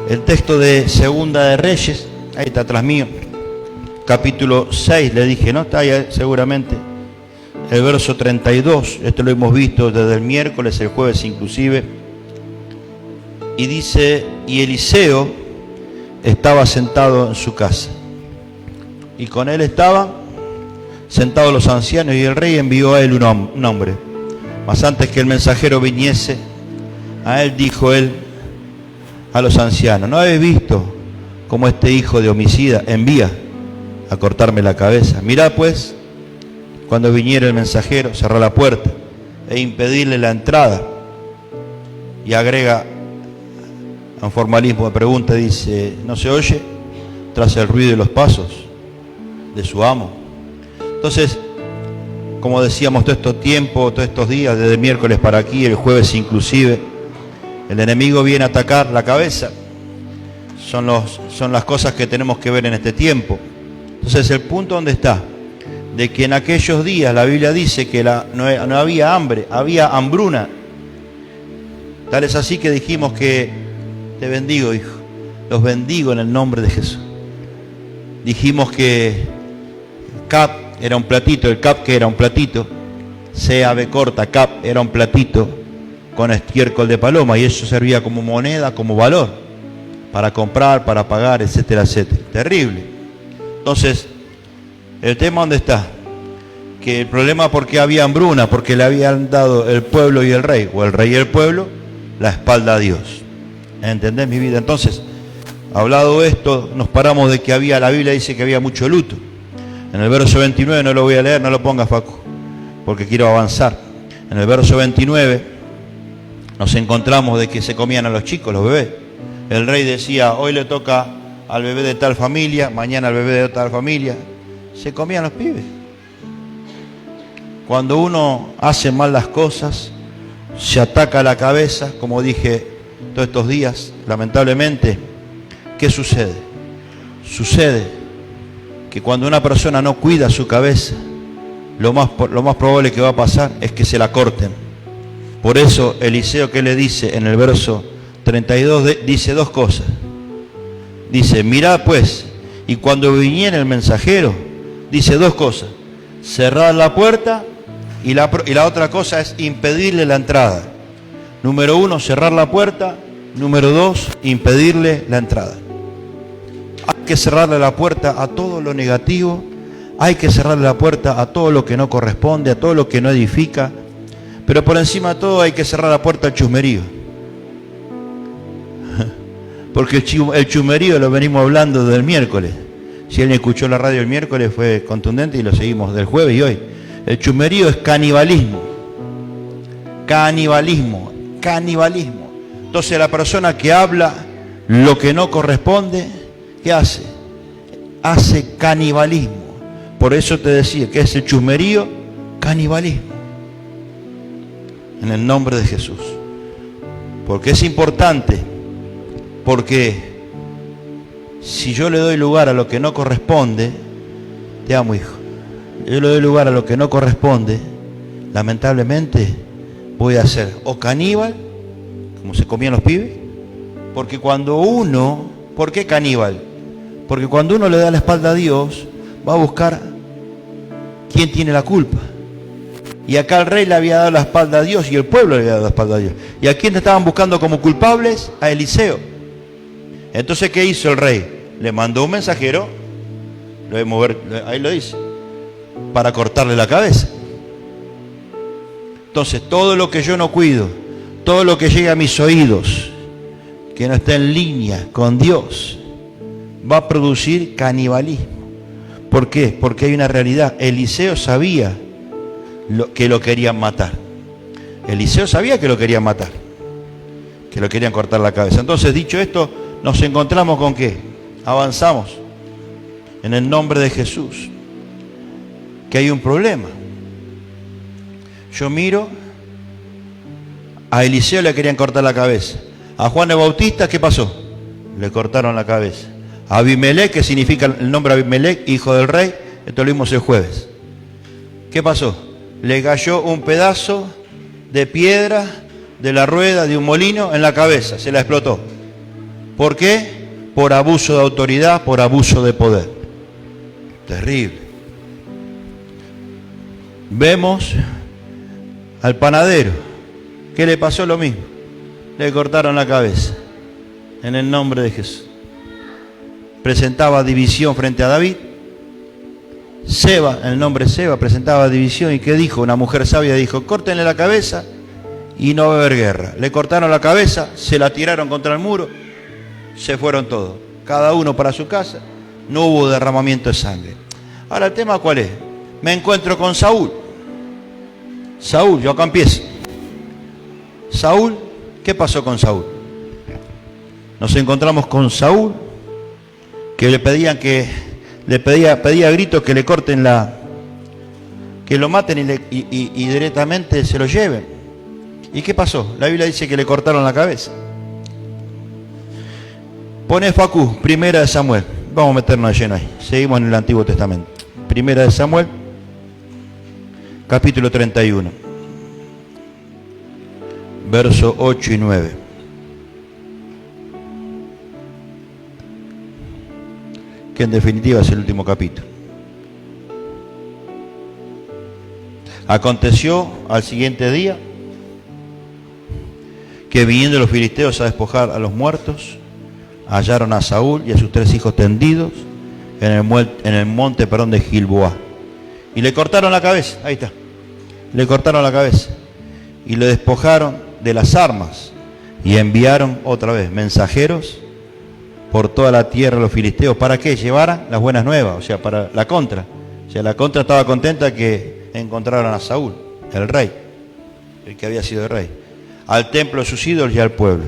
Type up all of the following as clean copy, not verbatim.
El texto de Segunda de Reyes, ahí está atrás mío, capítulo 6, le dije, ¿no? Está ahí seguramente. El verso 32, esto lo hemos visto desde el miércoles, el jueves inclusive. Y dice, y Eliseo estaba sentado en su casa. Y con él estaban sentados los ancianos, y el rey envió a él un hombre. Mas antes que el mensajero viniese, a él dijo él a los ancianos, ¿no habéis visto cómo este hijo de homicida envía a cortarme la cabeza? Mirad pues, cuando viniera el mensajero, cerrar la puerta e impedirle la entrada. Y agrega un formalismo de pregunta, dice, ¿no se oye tras el ruido de los pasos de su amo? Entonces, como decíamos todo este tiempo, todos estos días, desde el miércoles para aquí, el jueves inclusive, el enemigo viene a atacar la cabeza. Son las cosas que tenemos que ver en este tiempo. Entonces, el punto donde está, de que en aquellos días la Biblia dice que no había hambre, había hambruna. Tal es así que dijimos que te bendigo, hijo, los bendigo en el nombre de Jesús. Dijimos que cap era un platito, el cap que era un platito, C-A-B corta, cap era un platito con estiércol de paloma, y eso servía como moneda, como valor, para comprar, para pagar, etcétera, etcétera. Terrible. Entonces, el tema ¿dónde está? Que el problema porque había hambruna, porque le habían dado el pueblo y el rey, o el rey y el pueblo, la espalda a Dios. ¿Entendés mi vida? Entonces, hablado esto, nos paramos de que la Biblia dice que había mucho luto. En el verso 29, no lo voy a leer, no lo pongas, Facu, porque quiero avanzar. En el verso 29 nos encontramos de que se comían a los chicos, los bebés. El rey decía, hoy le toca al bebé de tal familia, mañana al bebé de tal familia. Se comían los pibes. Cuando uno hace mal las cosas, se ataca la cabeza, como dije todos estos días, lamentablemente, ¿qué sucede? Sucede que cuando una persona no cuida su cabeza, lo más probable que va a pasar es que se la corten. Por eso Eliseo, ¿qué le dice en el verso 32? Dice dos cosas. Dice, mirad pues, y cuando viniera el mensajero, dice dos cosas: cerrar la puerta, y la otra cosa es impedirle la entrada. Número uno, cerrar la puerta. Número dos, impedirle la entrada. Hay que cerrarle la puerta a todo lo negativo, hay que cerrarle la puerta a todo lo que no corresponde, a todo lo que no edifica, pero por encima de todo hay que cerrar la puerta al chusmerío. Porque el chusmerío lo venimos hablando desde el miércoles. Si alguien escuchó la radio el miércoles fue contundente y lo seguimos del jueves y hoy. El chusmerío es canibalismo. Canibalismo. Canibalismo. Entonces la persona que habla lo que no corresponde, ¿qué hace? Hace canibalismo. Por eso te decía que es el chusmerío, canibalismo. En el nombre de Jesús. Porque es importante, porque si yo le doy lugar a lo que no corresponde, te amo, hijo, yo le doy lugar a lo que no corresponde, lamentablemente voy a ser o caníbal, como se comían los pibes, porque cuando uno, ¿por qué caníbal? Porque cuando uno le da la espalda a Dios, va a buscar quién tiene la culpa. Y acá el rey le había dado la espalda a Dios y el pueblo le había dado la espalda a Dios. ¿Y a quién estaban buscando como culpables? A Eliseo. Entonces, ¿qué hizo el rey? Le mandó un mensajero, lo debemos ver, ahí lo dice, para cortarle la cabeza. Entonces, todo lo que yo no cuido, todo lo que llegue a mis oídos, que no está en línea con Dios, va a producir canibalismo. ¿Por qué? Porque hay una realidad. Eliseo sabía que lo querían matar. Eliseo sabía que lo querían matar, que lo querían cortar la cabeza. Entonces, dicho esto, nos encontramos con ¿qué? Avanzamos en el nombre de Jesús, que hay un problema. Yo miro, a Eliseo le querían cortar la cabeza. A Juan el Bautista, ¿qué pasó? Le cortaron la cabeza. A Abimelech, que significa el nombre Abimelech, hijo del rey, esto lo vimos el jueves. ¿Qué pasó? Le cayó un pedazo de piedra de la rueda de un molino en la cabeza, se la explotó. ¿Por qué? Por abuso de autoridad, por abuso de poder. Terrible. Vemos al panadero. ¿Qué le pasó? Lo mismo. Le cortaron la cabeza. En el nombre de Jesús. Presentaba división frente a David. Seba, el nombre Seba, presentaba división. ¿Y qué dijo? Una mujer sabia dijo, córtenle la cabeza y no va a haber guerra. Le cortaron la cabeza, se la tiraron contra el muro, se fueron todos. Cada uno para su casa, no hubo derramamiento de sangre. Ahora el tema ¿cuál es? Me encuentro con Saúl. Saúl, yo acá empiezo. Saúl, ¿qué pasó con Saúl? Nos encontramos con Saúl, que le pedían pedía a gritos que le corten que lo maten y directamente se lo lleven. ¿Y qué pasó? La Biblia dice que le cortaron la cabeza. Pone Facu, Primera de Samuel. Vamos a meternos lleno ahí. Seguimos en el Antiguo Testamento. Primera de Samuel, capítulo 31, verso 8 y 9. Que en definitiva es el último capítulo. Aconteció al siguiente día que viniendo los filisteos a despojar a los muertos, hallaron a Saúl y a sus 3 hijos tendidos en el monte de Gilboa. Y le cortaron la cabeza, ahí está. Le cortaron la cabeza. Y le despojaron de las armas. Y enviaron otra vez mensajeros por toda la tierra a los filisteos. ¿Para qué? Llevaran las buenas nuevas, o sea, para la contra. O sea, la contra estaba contenta que encontraron a Saúl, el rey, el que había sido el rey, al templo de sus ídolos y al pueblo.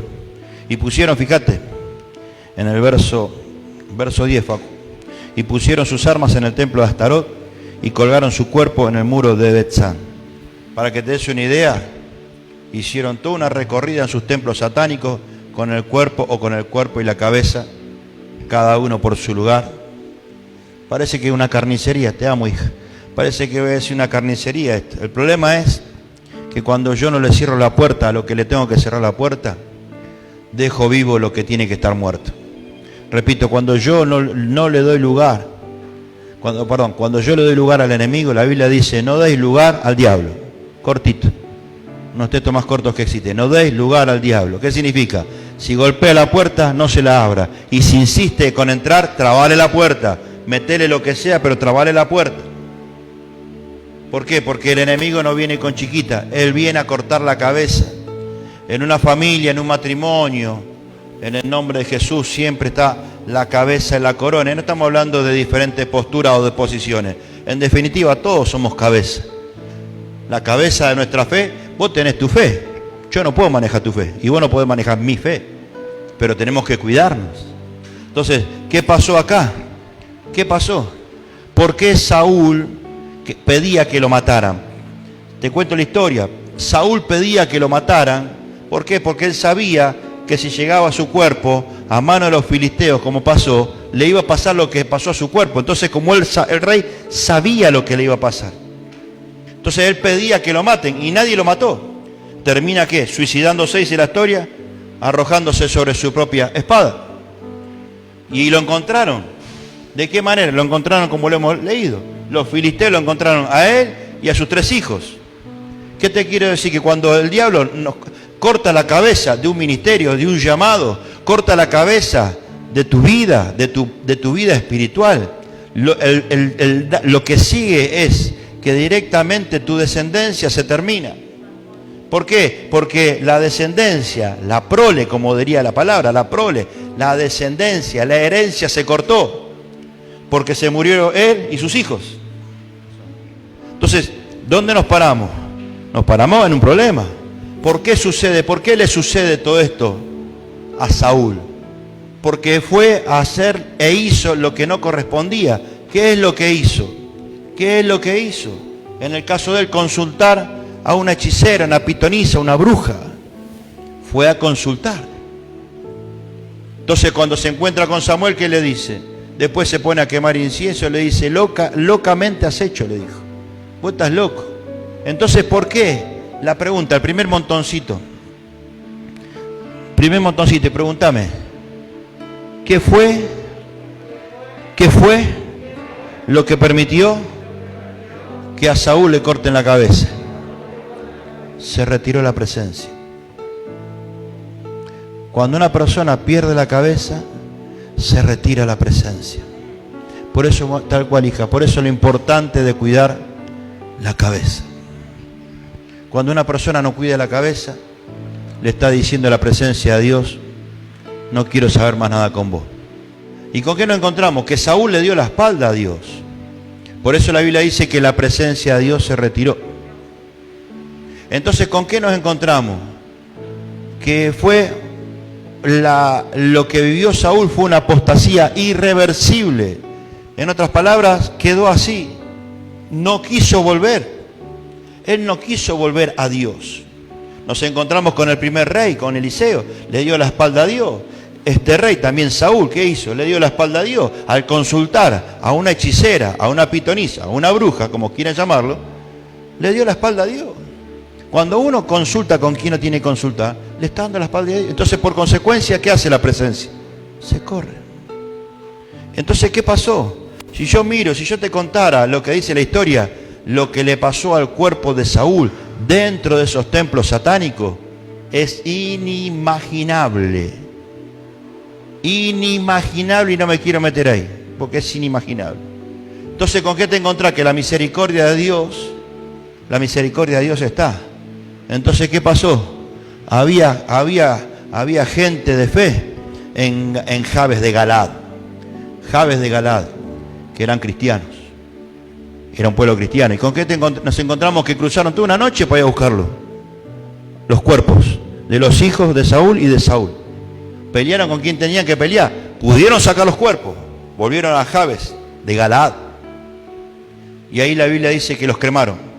Y pusieron, fíjate, en el verso 10, Facu, y pusieron sus armas en el templo de Astarot y colgaron su cuerpo en el muro de Betzán. Para que te des una idea, hicieron toda una recorrida en sus templos satánicos con el cuerpo y la cabeza, cada uno por su lugar. Parece que es una carnicería, te amo, hija. Parece que es una carnicería esto. El problema es que cuando yo no le cierro la puerta a lo que le tengo que cerrar la puerta, dejo vivo lo que tiene que estar muerto. Repito, cuando yo no le doy lugar, cuando yo le doy lugar al enemigo, la Biblia dice, no deis lugar al diablo. Cortito. Unos textos más cortos que existen. No deis lugar al diablo. ¿Qué significa? Si golpea la puerta, no se la abra. Y si insiste con entrar, trabale la puerta. Metele lo que sea, pero trabale la puerta. ¿Por qué? Porque el enemigo no viene con chiquita. Él viene a cortar la cabeza. En una familia, en un matrimonio, en el nombre de Jesús, siempre está la cabeza en la corona. Y no estamos hablando de diferentes posturas o de posiciones. En definitiva, todos somos cabeza. La cabeza de nuestra fe, vos tenés tu fe. Yo no puedo manejar tu fe. Y vos no podés manejar mi fe. Pero tenemos que cuidarnos. Entonces, ¿qué pasó acá? ¿Qué pasó? ¿Por qué Saúl pedía que lo mataran? Te cuento la historia. Saúl pedía que lo mataran. ¿Por qué? Porque él sabía que si llegaba a su cuerpo a mano de los filisteos, como pasó, le iba a pasar lo que pasó a su cuerpo. Entonces, como el rey sabía lo que le iba a pasar, entonces él pedía que lo maten y nadie lo mató. ¿Termina qué? Suicidándose, dice la historia, arrojándose sobre su propia espada. Y lo encontraron. ¿De qué manera? Lo encontraron como lo hemos leído. Los filisteos lo encontraron a él y a sus 3 hijos. ¿Qué te quiero decir? Que cuando el diablo nos corta la cabeza de un ministerio, de un llamado, corta la cabeza de tu vida, de tu vida espiritual, lo que sigue es que directamente tu descendencia se termina. ¿Por qué? Porque la descendencia, la prole, como diría la palabra, la prole, la descendencia, la herencia se cortó, porque se murieron él y sus hijos. Entonces, ¿dónde nos paramos? Nos paramos en un problema. ¿Por qué sucede? ¿Por qué le sucede todo esto a Saúl? Porque fue a hacer e hizo lo que no correspondía. ¿Qué es lo que hizo? ¿Qué es lo que hizo? En el caso de él, consultar a una hechicera, una pitonisa, una bruja. Fue a consultar. Entonces, cuando se encuentra con Samuel, ¿qué le dice? Después se pone a quemar incienso, le dice, locamente has hecho, le dijo. Vos estás loco. Entonces, ¿por qué? La pregunta, el primer montoncito, pregúntame, ¿Qué fue lo que permitió que a Saúl le corten la cabeza? Se retiró la presencia. Cuando una persona pierde la cabeza, se retira la presencia. Por eso, tal cual, hija, por eso lo importante de cuidar la cabeza. Cuando una persona no cuida la cabeza, le está diciendo a la presencia de Dios: no quiero saber más nada con vos. ¿Y con qué nos encontramos? Que Saúl le dio la espalda a Dios. Por eso la Biblia dice que la presencia de Dios se retiró. Entonces, ¿con qué nos encontramos? Que fue lo que vivió Saúl fue una apostasía irreversible. En otras palabras, quedó así. No quiso volver. Él no quiso volver a Dios. Nos encontramos con el primer rey, con Eliseo. Le dio la espalda a Dios. Este rey, también Saúl, ¿qué hizo? Le dio la espalda a Dios. Al consultar a una hechicera, a una pitonisa, a una bruja, como quieran llamarlo, le dio la espalda a Dios. Cuando uno consulta con quien no tiene que consultar, le está dando la espalda a Dios. Entonces, por consecuencia, ¿qué hace la presencia? Se corre. Entonces, ¿qué pasó? Si yo te contara lo que dice la historia, lo que le pasó al cuerpo de Saúl dentro de esos templos satánicos, es inimaginable. Inimaginable, y no me quiero meter ahí, porque es inimaginable. Entonces, ¿con qué te encontrás? Que la misericordia de Dios está. Entonces, ¿qué pasó? Había gente de fe en Jabes de Galaad. Jabes de Galaad, que eran cristianos. Era un pueblo cristiano. ¿Y con qué nos encontramos? Que cruzaron toda una noche para ir a buscarlo. Los cuerpos de los hijos de Saúl y de Saúl. Pelearon con quien tenían que pelear. Pudieron sacar los cuerpos. Volvieron a Jabes de Galaad. Y ahí la Biblia dice que los cremaron.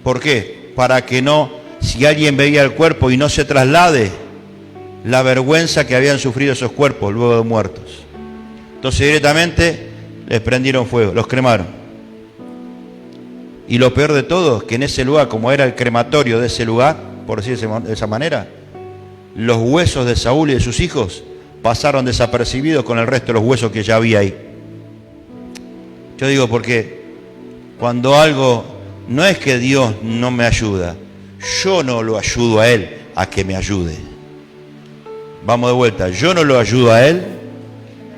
¿Por qué? Para que no, si alguien veía el cuerpo y no se traslade, la vergüenza que habían sufrido esos cuerpos luego de muertos. Entonces directamente les prendieron fuego, los cremaron. Y lo peor de todo es que en ese lugar, como era el crematorio de ese lugar, por decirse de esa manera, los huesos de Saúl y de sus hijos pasaron desapercibidos con el resto de los huesos que ya había ahí. Yo digo, porque cuando algo, no es que Dios no me ayuda, yo no lo ayudo a Él a que me ayude. Vamos de vuelta, yo no lo ayudo a Él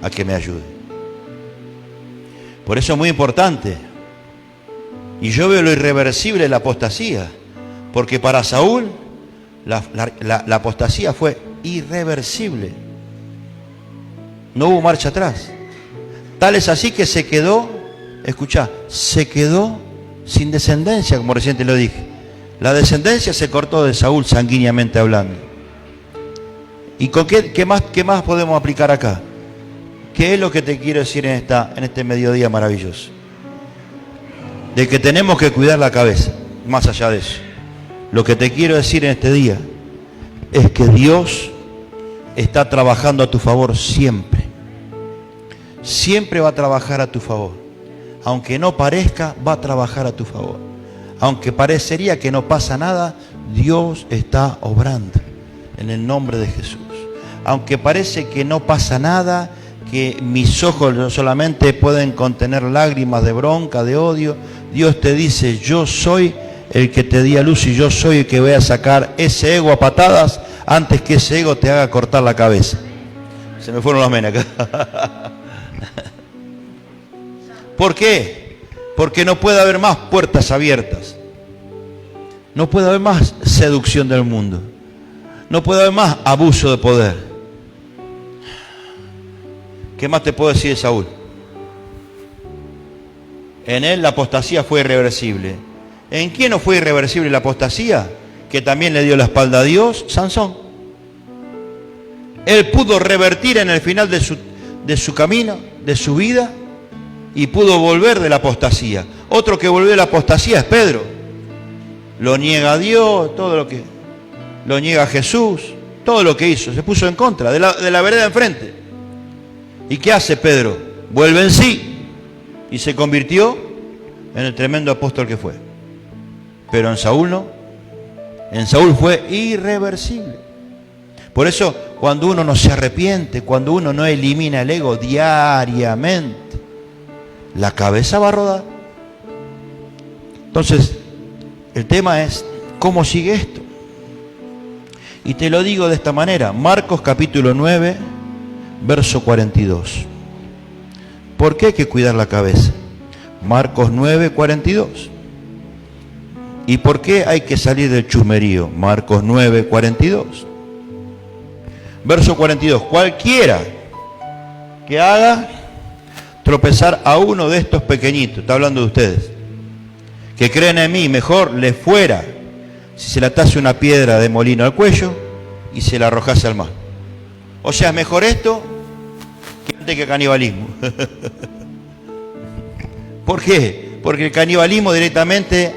a que me ayude. Por eso es muy importante. Y yo veo lo irreversible de la apostasía, porque para Saúl la apostasía fue irreversible. No hubo marcha atrás. Tal es así que se quedó, escuchá, se quedó sin descendencia, como recién te lo dije. La descendencia se cortó de Saúl sanguíneamente hablando. ¿Y con qué más podemos aplicar acá? ¿Qué es lo que te quiero decir en este mediodía maravilloso? De que tenemos que cuidar la cabeza, más allá de eso. Lo que te quiero decir en este día es que Dios está trabajando a tu favor siempre. Siempre va a trabajar a tu favor. Aunque no parezca, va a trabajar a tu favor. Aunque parecería que no pasa nada, Dios está obrando en el nombre de Jesús. Aunque parece que no pasa nada, que mis ojos solamente pueden contener lágrimas de bronca, de odio, Dios te dice: yo soy el que te di a luz y yo soy el que voy a sacar ese ego a patadas antes que ese ego te haga cortar la cabeza. Se me fueron los menes acá. ¿Por qué? Porque no puede haber más puertas abiertas. No puede haber más seducción del mundo. No puede haber más abuso de poder. ¿Qué más te puedo decir de Saúl? En él la apostasía fue irreversible. ¿En quién no fue irreversible la apostasía? Que también le dio la espalda a Dios, Sansón. Él pudo revertir en el final de su camino, de su vida, y pudo volver de la apostasía. Otro que volvió de la apostasía es Pedro. Lo niega a Dios, lo niega a Jesús, todo lo que hizo, se puso en contra de la vereda enfrente. ¿Y qué hace Pedro? Vuelve en sí y se convirtió en el tremendo apóstol que fue. Pero en Saúl no. En Saúl fue irreversible. Por eso, cuando uno no se arrepiente, cuando uno no elimina el ego diariamente, la cabeza va a rodar. Entonces, el tema es, ¿cómo sigue esto? Y te lo digo de esta manera, Marcos capítulo 9, verso 42. ¿Por qué hay que cuidar la cabeza? Marcos 9, 42. ¿Y por qué hay que salir del chusmerío? Marcos 9, 42. Verso 42. Cualquiera que haga tropezar a uno de estos pequeñitos, está hablando de ustedes, que creen en mí, mejor le fuera si se le atase una piedra de molino al cuello y se la arrojase al mar. O sea, es mejor esto que antes que canibalismo. ¿Por qué? Porque el canibalismo directamente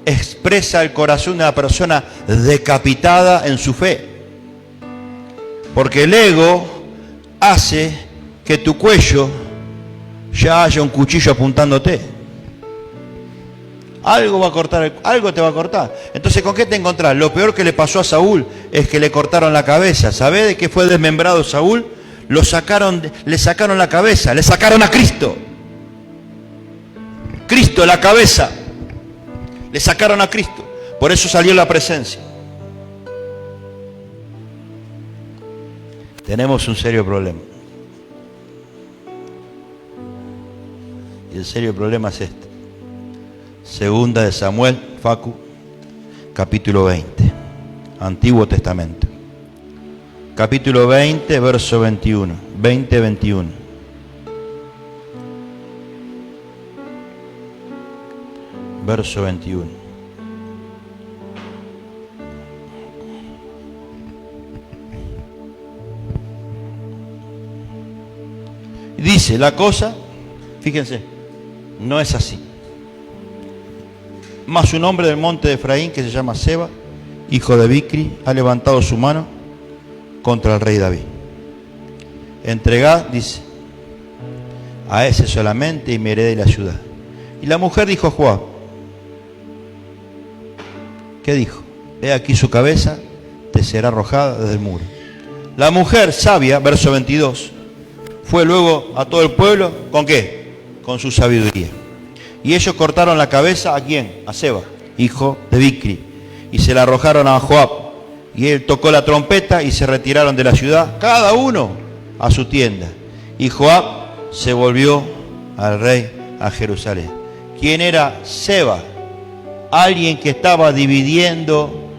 expresa el corazón de una persona decapitada en su fe. Porque el ego hace que tu cuello ya haya un cuchillo apuntándote. Algo va a cortar, algo te va a cortar. Entonces, ¿con qué te encontrás? Lo peor que le pasó a Saúl es que le cortaron la cabeza. ¿Sabés de qué fue desmembrado Saúl? Le sacaron la cabeza, le sacaron a Cristo. Cristo, la cabeza. Le sacaron a Cristo. Por eso salió la presencia. Tenemos un serio problema. Y el serio problema es este. Segunda de Samuel, Facu, capítulo 20, Antiguo Testamento. Capítulo 20, verso 21. 20, 21. Verso 21. Dice la cosa, fíjense, no es así. Mas un hombre del monte de Efraín que se llama Seba, hijo de Bicri, ha levantado su mano contra el rey David. Entregad, dice, a ese solamente y me heredé la ciudad. Y la mujer dijo a Joab, ¿qué dijo? He aquí su cabeza te será arrojada desde el muro. La mujer sabia, verso 22, fue luego a todo el pueblo, ¿con qué? Con su sabiduría. Y ellos cortaron la cabeza, ¿a quién? A Seba, hijo de Bicri, y se la arrojaron a Joab. Y él tocó la trompeta y se retiraron de la ciudad, cada uno a su tienda. Y Joab se volvió al rey a Jerusalén. ¿Quién era Seba? Alguien que estaba dividiendo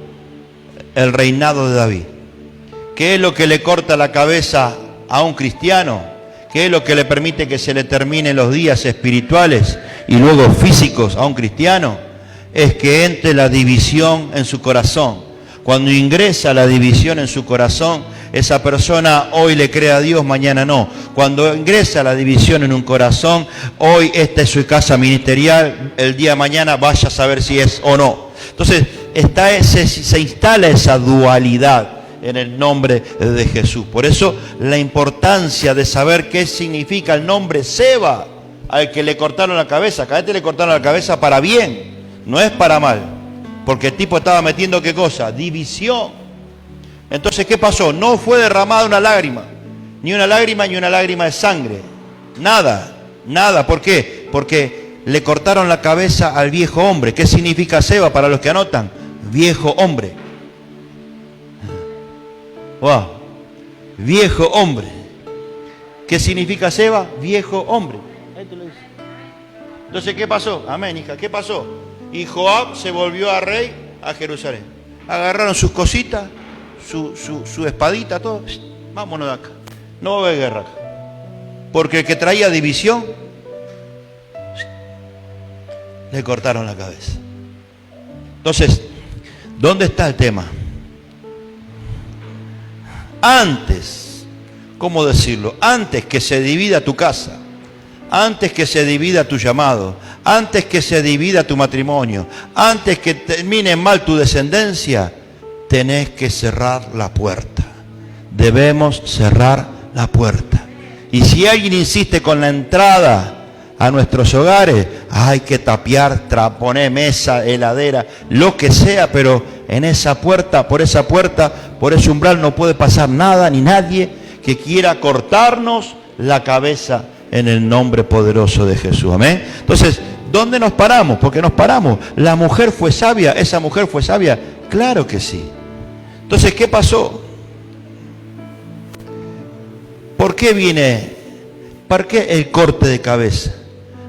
el reinado de David. ¿Qué es lo que le corta la cabeza a un cristiano? ¿Qué es lo que le permite que se le terminen los días espirituales y luego físicos a un cristiano? Es que entre la división en su corazón. Cuando ingresa la división en su corazón, esa persona hoy le cree a Dios, mañana no. Cuando ingresa la división en un corazón, hoy esta es su casa ministerial, el día de mañana vaya a saber si es o no. Entonces, se instala esa dualidad en el nombre de Jesús. Por eso la importancia de saber qué significa el nombre Seba, al que le cortaron la cabeza. A este le cortaron la cabeza para bien, no es para mal, porque el tipo estaba metiendo ¿qué cosa? División. Entonces, ¿qué pasó? No fue derramada una lágrima, ni una lágrima de sangre, nada. ¿Por qué? Porque le cortaron la cabeza al viejo hombre. ¿Qué significa Seba para los que anotan? Viejo hombre. Wow. Viejo hombre. ¿Qué significa Seba? Viejo hombre. Ahí te lo dice. Entonces, ¿qué pasó? Amén, hija. ¿Qué pasó? Y Joab se volvió a rey a Jerusalén. Agarraron sus cositas, su espadita, todo. Vámonos de acá. No va a haber guerra acá. Porque el que traía división, le cortaron la cabeza. Entonces, ¿dónde está el tema? Antes, ¿cómo decirlo? Antes que se divida tu casa, antes que se divida tu llamado, antes que se divida tu matrimonio, antes que termine mal tu descendencia, tenés que cerrar la puerta. Debemos cerrar la puerta. Y si alguien insiste con la entrada a nuestros hogares, hay que tapiar, poner mesa, heladera, lo que sea, pero en esa puerta, por esa puerta Por ese umbral no puede pasar nada ni nadie que quiera cortarnos la cabeza en el nombre poderoso de Jesús. Amén. Entonces, ¿dónde nos paramos? ¿Por qué nos paramos? ¿La mujer fue sabia? ¿Esa mujer fue sabia? Claro que sí. Entonces, ¿qué pasó? ¿Por qué el corte de cabeza?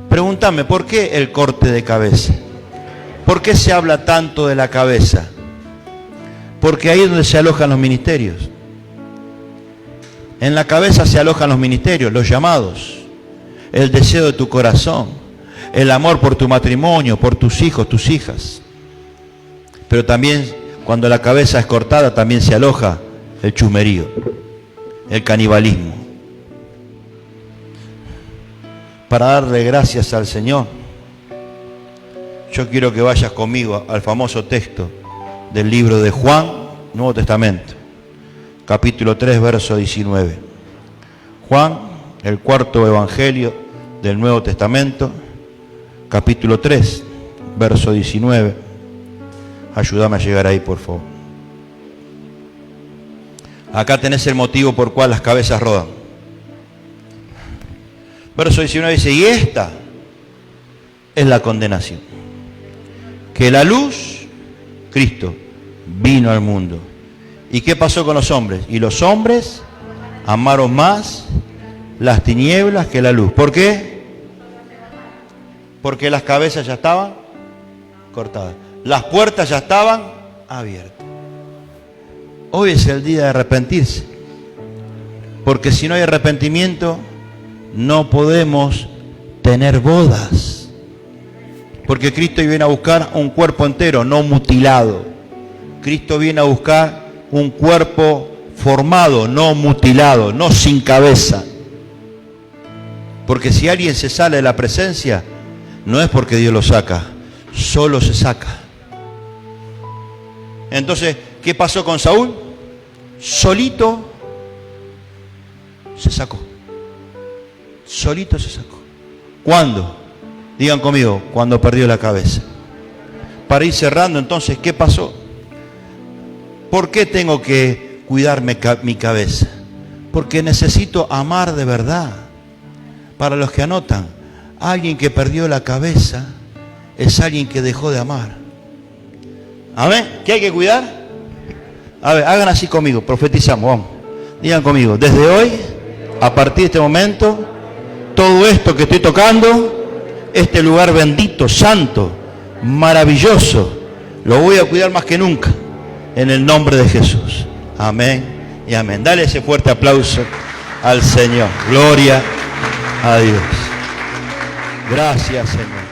Pregúntame, ¿por qué el corte de cabeza? ¿Por qué se habla tanto de la cabeza? Porque ahí es donde se alojan los ministerios. En la cabeza se alojan los ministerios, los llamados, el deseo de tu corazón, el amor por tu matrimonio, por tus hijos, tus hijas. Pero también cuando la cabeza es cortada también se aloja el chusmerío, el canibalismo. Para darle gracias al Señor, yo quiero que vayas conmigo al famoso texto del libro de Juan, Nuevo Testamento, capítulo 3, verso 19. Juan, el cuarto evangelio del Nuevo Testamento, capítulo 3, verso 19. Ayúdame a llegar ahí, por favor. Acá tenés el motivo por cual las cabezas rodan. Verso 19 dice, y esta es la condenación, que la luz, Cristo, vino al mundo. ¿Y qué pasó con los hombres? Y los hombres amaron más las tinieblas que la luz. ¿Por qué? Porque las cabezas ya estaban cortadas. Las puertas ya estaban abiertas. Hoy es el día de arrepentirse. Porque si no hay arrepentimiento, no podemos tener bodas. Porque Cristo viene a buscar un cuerpo entero, no mutilado. Cristo viene a buscar un cuerpo formado, no mutilado, no sin cabeza. Porque si alguien se sale de la presencia, no es porque Dios lo saca, solo se saca. Entonces, ¿qué pasó con Saúl? Solito se sacó. Solito se sacó. ¿Cuándo? Digan conmigo, cuando perdió la cabeza. Para ir cerrando, entonces, ¿qué pasó? ¿Por qué tengo que cuidarme mi cabeza? Porque necesito amar de verdad. Para los que anotan, alguien que perdió la cabeza es alguien que dejó de amar. ¿Amén? ¿Qué hay que cuidar? A ver, hagan así conmigo, profetizamos, vamos. Digan conmigo, desde hoy, a partir de este momento, todo esto que estoy tocando, este lugar bendito, santo, maravilloso, lo voy a cuidar más que nunca, en el nombre de Jesús. Amén y amén. Dale ese fuerte aplauso al Señor. Gloria a Dios. Gracias, Señor.